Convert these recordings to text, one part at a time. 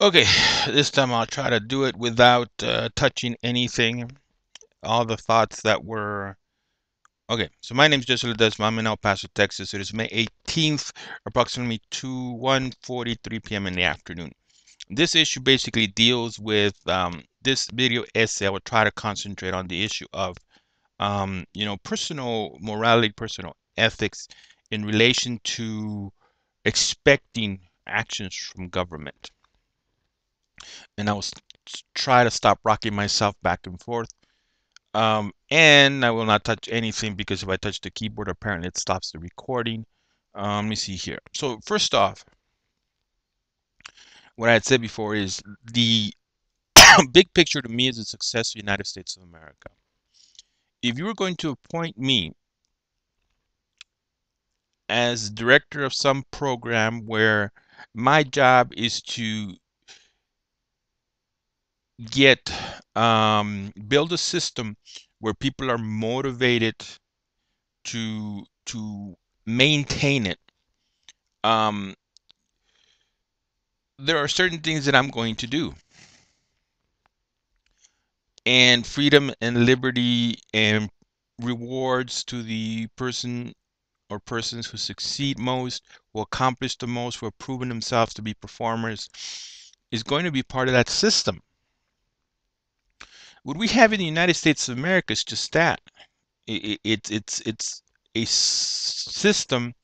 Okay, this time I'll try to do it without touching anything. All the thoughts that were. Okay, so my name is Jesse Ledesma. I'm in El Paso, Texas. It is May 18th, approximately 1:43 p.m. in the afternoon. This issue basically deals with this video essay. I will try to concentrate on the issue of, personal morality, personal ethics in relation to expecting actions from government. And I will try to stop rocking myself back and forth. And I will not touch anything because if I touch the keyboard, apparently it stops the recording. Let me see here. So first off, what I had said before is the big picture to me is the success of the United States of America. If you were going to appoint me as director of some program where my job is to get build a system where people are motivated to maintain it. Um, there are certain things that I'm going to do, and freedom and liberty and rewards to the person or persons who succeed most, who accomplish the most, who have proven themselves to be performers, is going to be part of that system. What we have in the United States of America is just that. It's a system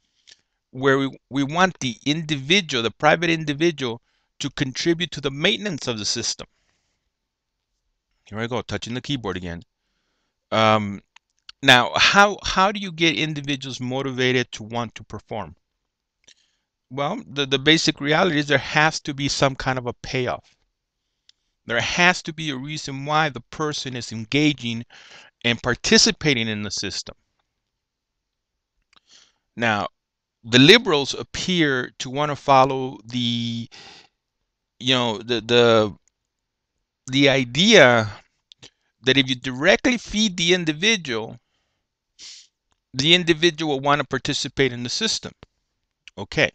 where we want the individual, the private individual, to contribute to the maintenance of the system. Here I go, touching the keyboard again. Um, Now, how do you get individuals motivated to want to perform? Well, the basic reality is there has to be some kind of a payoff. There has to be a reason why the person is engaging and participating in the system. Now, the liberals appear to want to follow you know, the idea that if you directly feed the individual will want to participate in the system. Okay.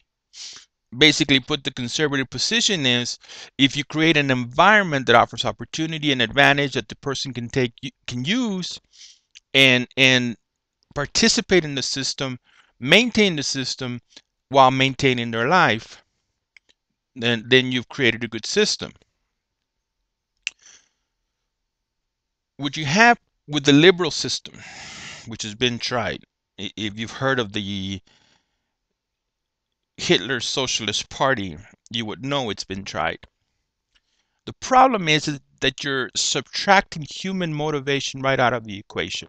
Basically, put the conservative position is if you create an environment that offers opportunity and advantage that the person can use and participate in the system, maintain the system while maintaining their life, then you've created a good system. What you have with the liberal system, which has been tried, if you've heard of the Hitler Socialist Party, you would know it's been tried. The problem is that you're subtracting human motivation right out of the equation.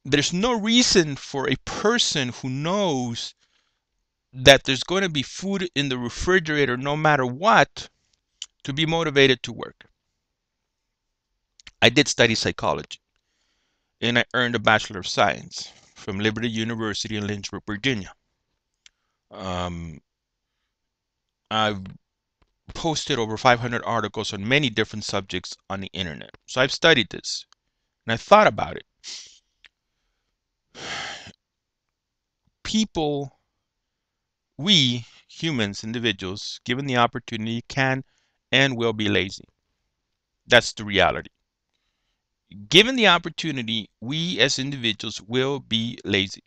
There's no reason for a person who knows that there's going to be food in the refrigerator no matter what to be motivated to work. I did study psychology and I earned a Bachelor of Science from Liberty University in Lynchburg, Virginia. Um, I've posted over 500 articles on many different subjects on the internet. So I've studied this and I thought about it. People, we humans, individuals, given the opportunity, can and will be lazy. That's the reality. Given the opportunity, we as individuals will be lazy.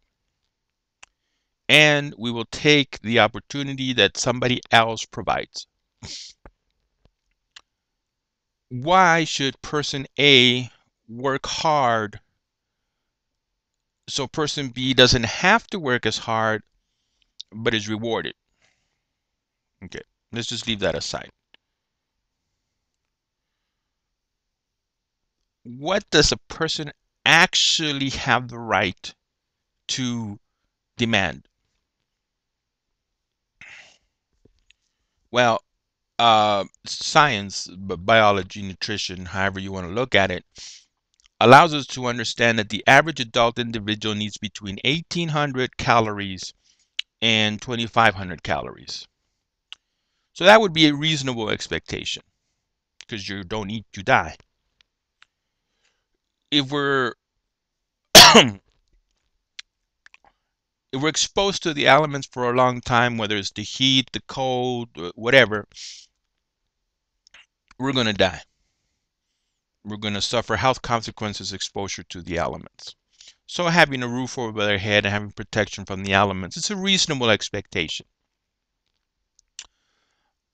And we will take the opportunity that somebody else provides. Why should person A work hard so person B doesn't have to work as hard but is rewarded? Okay, let's just leave that aside. What does a person actually have the right to demand? Well, science, biology, nutrition, however you want to look at it, allows us to understand that the average adult individual needs between 1,800 calories and 2,500 calories. So that would be a reasonable expectation because you don't eat, you die. If we're if we're exposed to the elements for a long time, whether it's the heat, the cold, whatever, we're going to die. We're going to suffer health consequences exposure to the elements. So having a roof over their head and having protection from the elements, it's a reasonable expectation.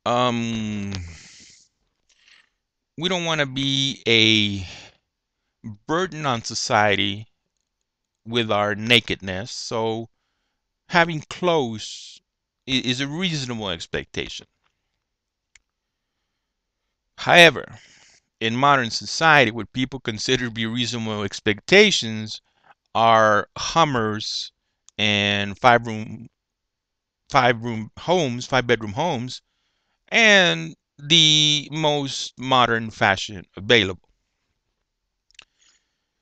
We don't want to be a burden on society with our nakedness, so having clothes is a reasonable expectation. However, in modern society, what people consider to be reasonable expectations are Hummers and five bedroom homes, and the most modern fashion available.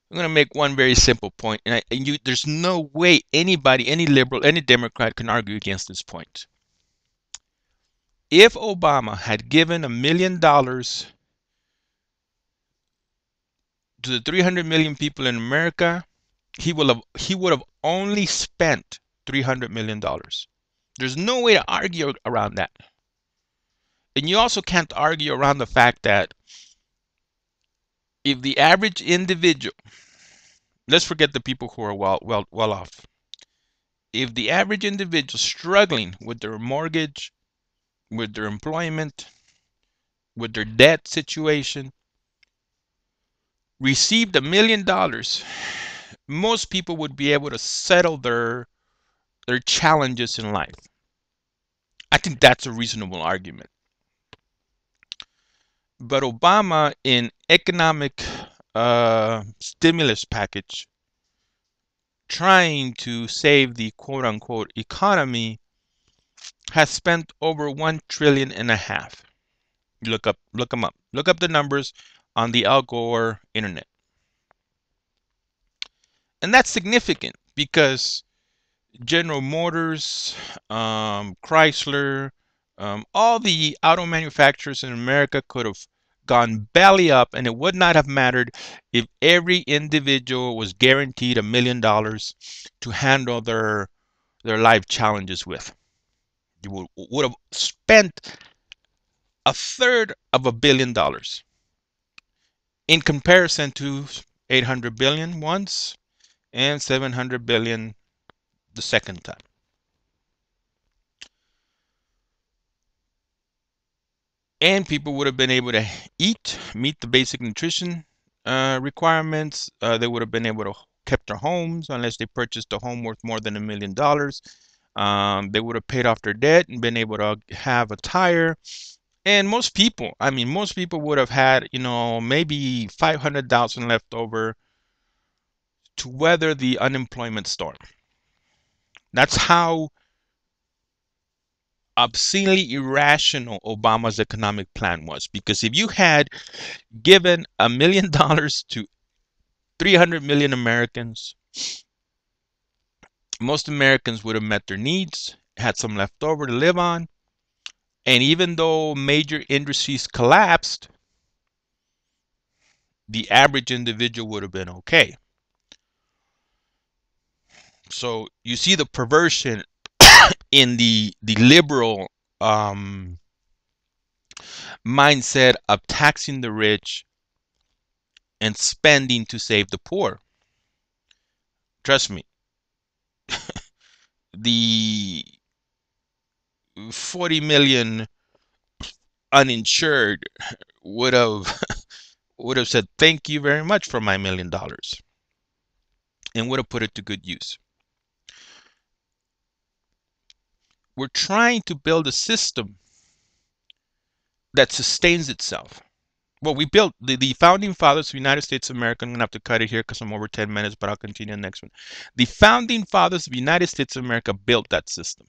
I'm going to make one very simple point, and there's no way anybody, any liberal, any Democrat can argue against this point. If Obama had given $1 million to the 300 million people in America, he would have only spent $300 million. There's no way to argue around that. And you also can't argue around the fact that if the average individual, let's forget the people who are well off. If the average individual struggling with their mortgage, with their employment, with their debt situation, received $1 million, most people would be able to settle their challenges in life. I think that's a reasonable argument. But Obama, in economic stimulus package, trying to save the quote unquote economy, has spent over $1.5 trillion. Look them up. Look up the numbers on the Al Gore internet. And that's significant because General Motors, Chrysler, all the auto manufacturers in America could have gone belly up, and it would not have mattered if every individual was guaranteed $1 million to handle their life challenges with. You would have spent a third of $1 billion in comparison to 800 billion once and 700 billion the second time. And people would have been able to meet the basic nutrition requirements. They would have been able to keep their homes unless they purchased a home worth more than $1 million. They would have paid off their debt and been able to have a tire. And most people would have had, maybe 500,000 left over to weather the unemployment storm. That's how obscenely irrational Obama's economic plan was. Because if you had given $1 million to 300 million Americans, most Americans would have met their needs, had some left over to live on, and even though major industries collapsed, the average individual would have been okay. So you see the perversion in the liberal mindset of taxing the rich and spending to save the poor. Trust me, the 40 million uninsured would have said thank you very much for my $1 million and would have put it to good use. We're trying to build a system that sustains itself. Well, we built the founding fathers of the United States of America. I'm going to have to cut it here because I'm over 10 minutes, but I'll continue the next one. The founding fathers of the United States of America built that system.